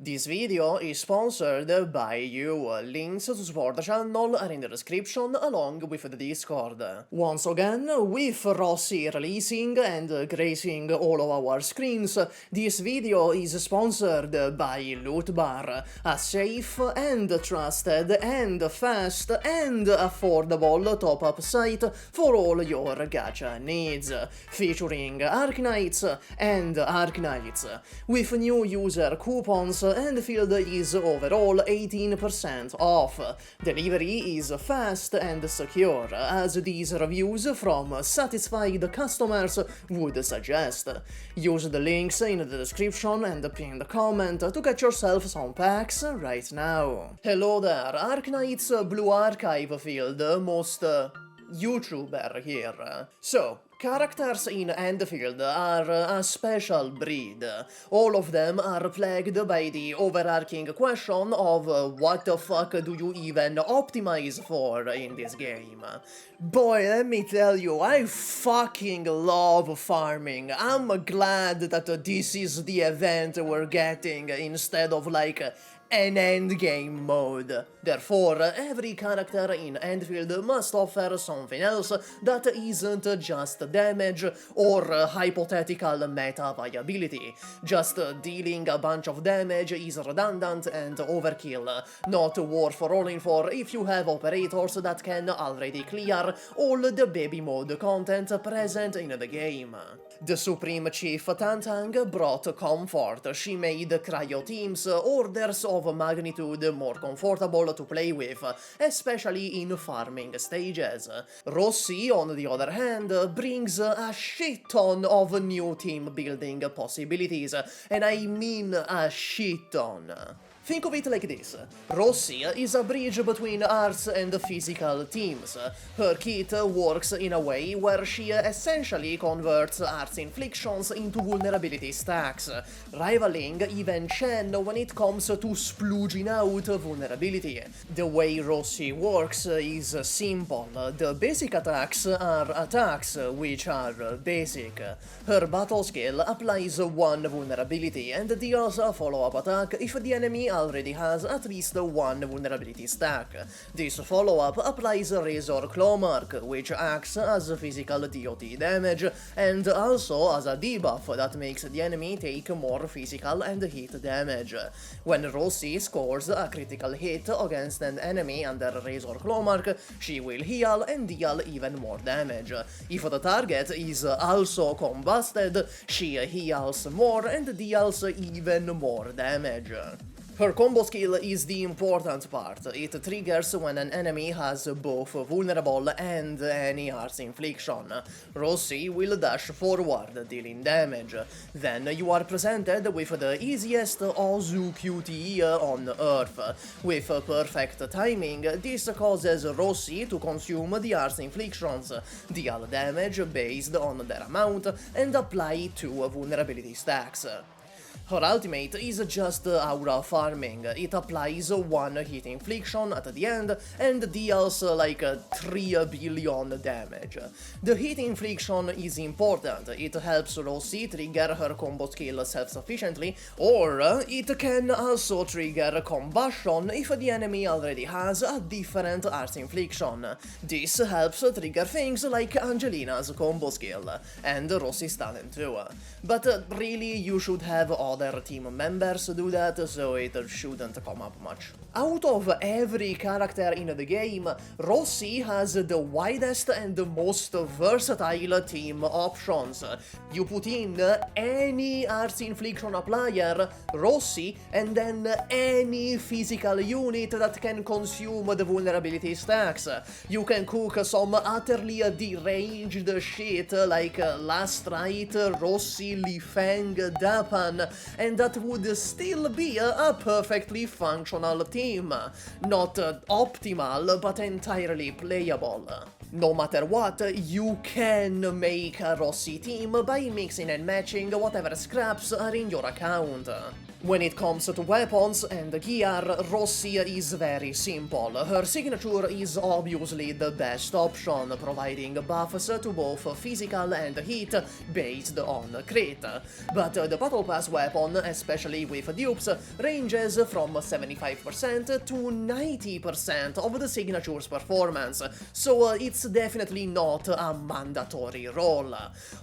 This video is sponsored by you. Links to support the channel are in the description along with the Discord. Once again, with Rossi releasing and gracing all of our screens, this video is sponsored by Lootbar, a safe and trusted and fast and affordable top-up site for all your gacha needs, featuring Arknights and Arknights. With new user coupons, Endfield is overall 18% off. Delivery is fast and secure, as these reviews from satisfied customers would suggest. Use the links in the description and the pinned comment to get yourself some packs right now. Hello there, Arknights Blue Archive Field, most YouTuber here. So, characters in Endfield are a special breed. All of them are plagued by the overarching question of what the fuck do you even optimize for in this game? Boy, let me tell you, I fucking love farming. I'm glad that this is the event we're getting instead of like an endgame mode. Therefore, every character in Endfield must offer something else that isn't just damage or hypothetical meta viability. Just dealing a bunch of damage is redundant and overkill, not worth rolling for if you have operators that can already clear all the baby mode content present in the game. The Supreme Chief Tangtang brought comfort. She made cryo teams orders of magnitude more comfortable to play with, especially in farming stages. Rossi, on the other hand, brings a shit ton of new team building possibilities, and I mean a shit ton. Think of it like this. Rossi is a bridge between arts and physical teams. Her kit works in a way where she essentially converts arts inflictions into vulnerability stacks, rivaling even Chen when it comes to splooging out vulnerability. The way Rossi works is simple. The basic attacks are attacks which are basic. Her battle skill applies one vulnerability and deals a follow-up attack if the enemy already has at least one vulnerability stack. This follow-up applies Razor Clawmark, which acts as physical DOT damage, and also as a debuff that makes the enemy take more physical and hit damage. When Rossi scores a critical hit against an enemy under Razor Clawmark, she will heal and deal even more damage. If the target is also combusted, she heals more and deals even more damage. Her combo skill is the important part. It triggers when an enemy has both vulnerable and any arts infliction. Rossi will dash forward, dealing damage. Then you are presented with the easiest Ozu QTE on Earth. With perfect timing, this causes Rossi to consume the arts inflictions, deal damage based on their amount, and apply 2 vulnerability stacks. Her ultimate is just aura farming. It applies 1 hit infliction at the end and deals like 3 billion damage. The hit infliction is important. It helps Rossi trigger her combo skill self-sufficiently, or it can also trigger combustion if the enemy already has a different arts infliction. This helps trigger things like Angelina's combo skill, and Rossi's talent too. But really, you should have other team members do that, so it shouldn't come up much. Out of every character in the game, Rossi has the widest and the most versatile team options. You put in any arts infliction applier, Rossi, and then any physical unit that can consume the vulnerability stacks. You can cook some utterly deranged shit like last Rite, Rossi, Li Feng, Dapan, and that would still be a perfectly functional team. Not optimal, but entirely playable. No matter what, you can make a Rossi team by mixing and matching whatever scraps are in your account. When it comes to weapons and gear, Rossi is very simple. Her signature is obviously the best option, providing buffs to both physical and heat based on crit. But the Battle Pass weapon, especially with dupes, ranges from 75% to 90% of the signature's performance, so it's definitely not a mandatory role.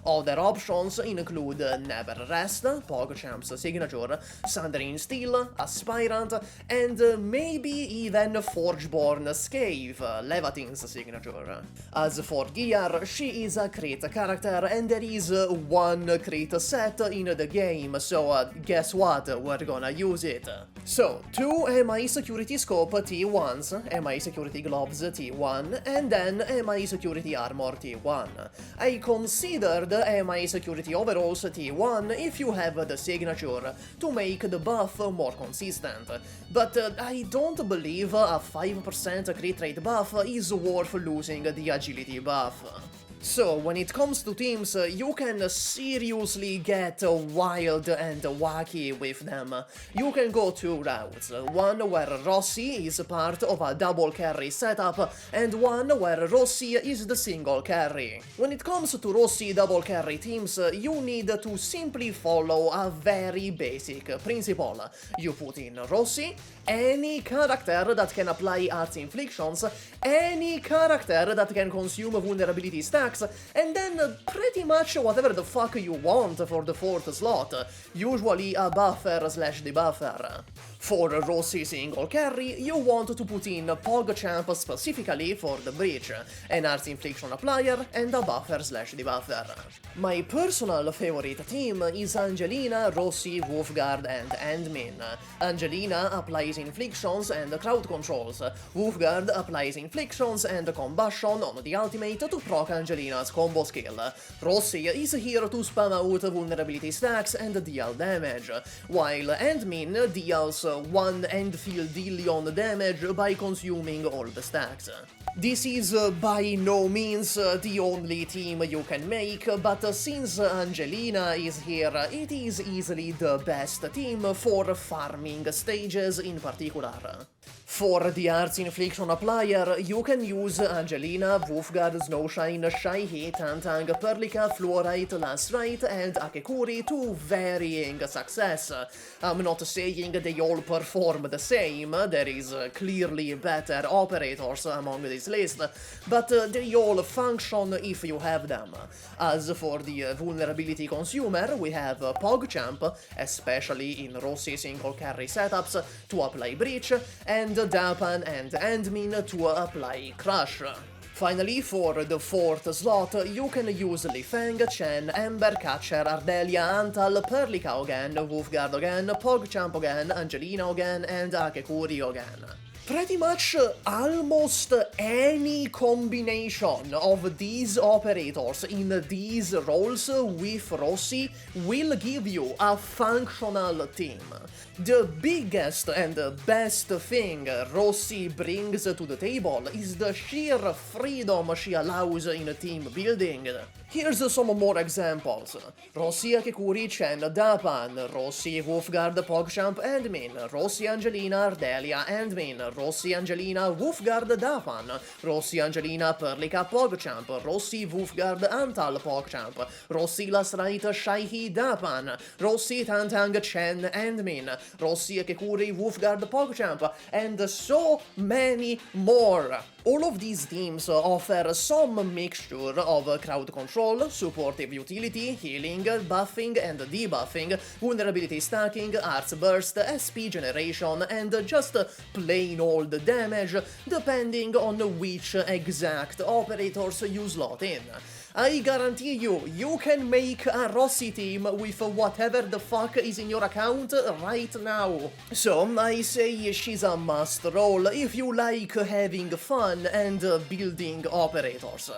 Other options include Never Rest, PogChamp's signature, Sundering Steel, Aspirant, and maybe even Forgeborn Scave, Levatin's signature. As for gear, she is a crit character and there is one crit set in the game, so guess what, we're gonna use it. So, 2 MI Security Scope T1s, MI Security Gloves T1, and then MI Security Armor T1. I considered MI Security Overalls T1 if you have the signature, to make the buff more consistent, but I don't believe a 5% crit rate buff is worth losing the agility buff. So, when it comes to teams, you can seriously get wild and wacky with them. You can go 2 routes, one where Rossi is part of a double carry setup, and one where Rossi is the single carry. When it comes to Rossi double carry teams, you need to simply follow a very basic principle. You put in Rossi, any character that can apply arts inflictions, any character that can consume vulnerability stacks, and then pretty much whatever the fuck you want for the 4th slot, usually a buffer/debuffer. For Rossi single carry, you want to put in PogChamp specifically for the breach, an arts infliction applier, and a buffer/debuffer. My personal favorite team is Angelina, Rossi, Wulfgard, and Endmin. Angelina applies inflictions and crowd controls. Wulfgard applies inflictions and combustion on the ultimate to proc Angelina's combo skill. Rossi is here to spam out vulnerability stacks and deal damage, while Endmin deals 1 Endfield damage by consuming all the stacks. This is by no means the only team you can make, but since Angelina is here, it is easily the best team for farming stages in particular. For the Arts Infliction applier, you can use Angelina, Wulfgard, Snowshine, Shaihi, Tangtang, Perlica, Fluorite, Last Rite, and Akekuri to varying success. I'm not saying they all perform the same, there is clearly better operators among this list, but they all function if you have them. As for the vulnerability consumer, we have PogChamp, especially in Rossi single carry setups, to apply Breach, and Dapan and Endmin to apply Crush. Finally, for the 4th slot, you can use Lifeng, Chen, Ember, Catcher, Ardelia, Antal, Perlica again, Wulfgard again, PogChamp again, Angelina again, and Akekuri again. Pretty much almost any combination of these operators in these roles with Rossi will give you a functional team. The biggest and best thing Rossi brings to the table is the sheer freedom she allows in team building. Here's some more examples. Rossi, Akekuri, Chen, Dapan, Rossi, Wulfgard, PogChamp, Endmin, Rossi, Angelina, Ardelia, Endmin, Rossi, Angelina, Wulfgard, Dapan, Rossi, Angelina, Perlica, PogChamp, Rossi, Wulfgard, Antal, PogChamp, Rossi, Last Rite, Shaihi, Dapan, Rossi, Tangtang, Chen, Endmin, Rossi, Akekuri, Wulfgard, PogChamp, and so many more. All of these teams offer some mixture of crowd control, supportive utility, healing, buffing and debuffing, vulnerability stacking, arts burst, SP generation, and just plain old damage, depending on which exact operators you slot in. I guarantee you can make a Rossi team with whatever the fuck is in your account right now. So, I say she's a must roll if you like having fun and building operators.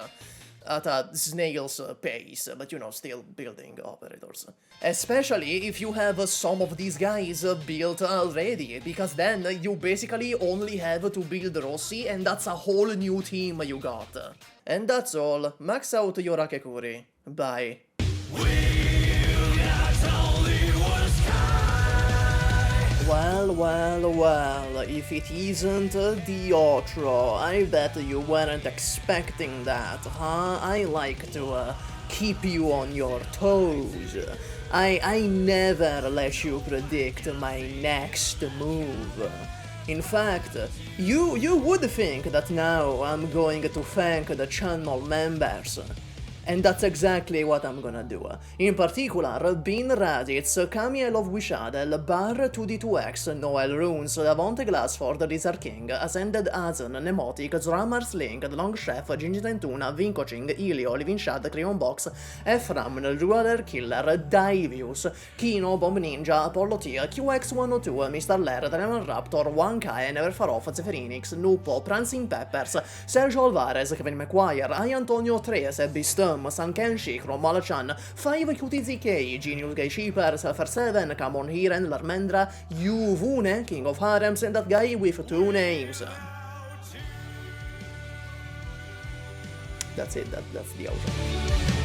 At a snail's pace, but you know, still building operators. Especially if you have some of these guys built already, because then you basically only have to build Rossi and that's a whole new team you got. And that's all. Max out your Akekuri. Bye. Well, if it isn't the outro, I bet you weren't expecting that, huh? I like to keep you on your toes. I never let you predict my next move. In fact, you would think that now I'm going to thank the channel members. And that's exactly what I'm gonna do. In particular, Bean Raditz, Kami I Love Wishadel, Bar 2D2X, Noel Runes, Davonte Glassford, Lizard King, Ascended Azen, Nemotic, Zramar Sling, The Long Chef, Gingy Tentuna, Vincoching, Ilio, Living Shad, Creon Box, Ephram, Rualer Killer, Divius, Kino, Bomb Ninja, Apollo T, QX102, Mr. Lair, Diamond Raptor, 1K, Never Far Off, Zephyrinix, Nupo, Prancing Peppers, Sergio Alvarez, Kevin McGuire, I Antonio 3, Sebby Sturm, San Kenshi, Chromala-chan, 5 QTZK, Genius Gay Sheeper, Surfer 7, Come On Here and Larmendra, Yvonne, King of Harems, and that guy with 2 names. That's it, that's the outro.